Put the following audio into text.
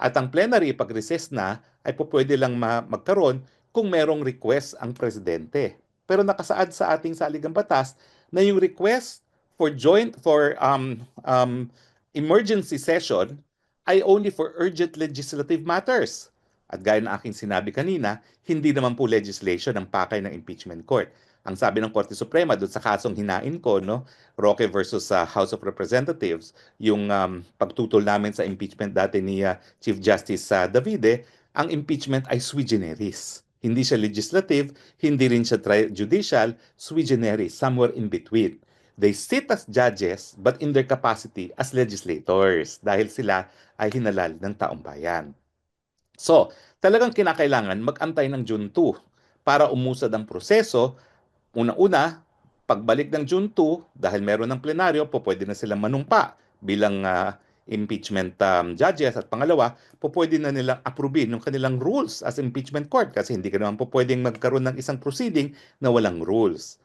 At ang plenary, pag recess na, ay po pwede lang magkaroon kung merong request ang presidente. Pero nakasaad sa ating saligang batas na yung request for emergency session ay only for urgent legislative matters. At gaya ng aking sinabi kanina, hindi naman po legislation ang pakay ng impeachment court. Ang sabi ng Korte Suprema doon sa kasong hinain ko, no, Roque versus House of Representatives, yung pagtutol namin sa impeachment dati ni Chief Justice Davide, ang impeachment ay sui generis. Hindi siya legislative, hindi rin siya judicial, sui generis, somewhere in between. They sit as judges but in their capacity as legislators dahil sila ay hinalal ng taong bayan. So, talagang kinakailangan mag-antay ng June 2 para umusad ang proseso. Una-una, pagbalik ng June 2, dahil meron ng plenaryo, pwede na silang manumpa bilang impeachment judges. At pangalawa, pwede na nilang approve yung kanilang rules as impeachment court kasi hindi ka naman pwedeng magkaroon ng isang proceeding na walang rules.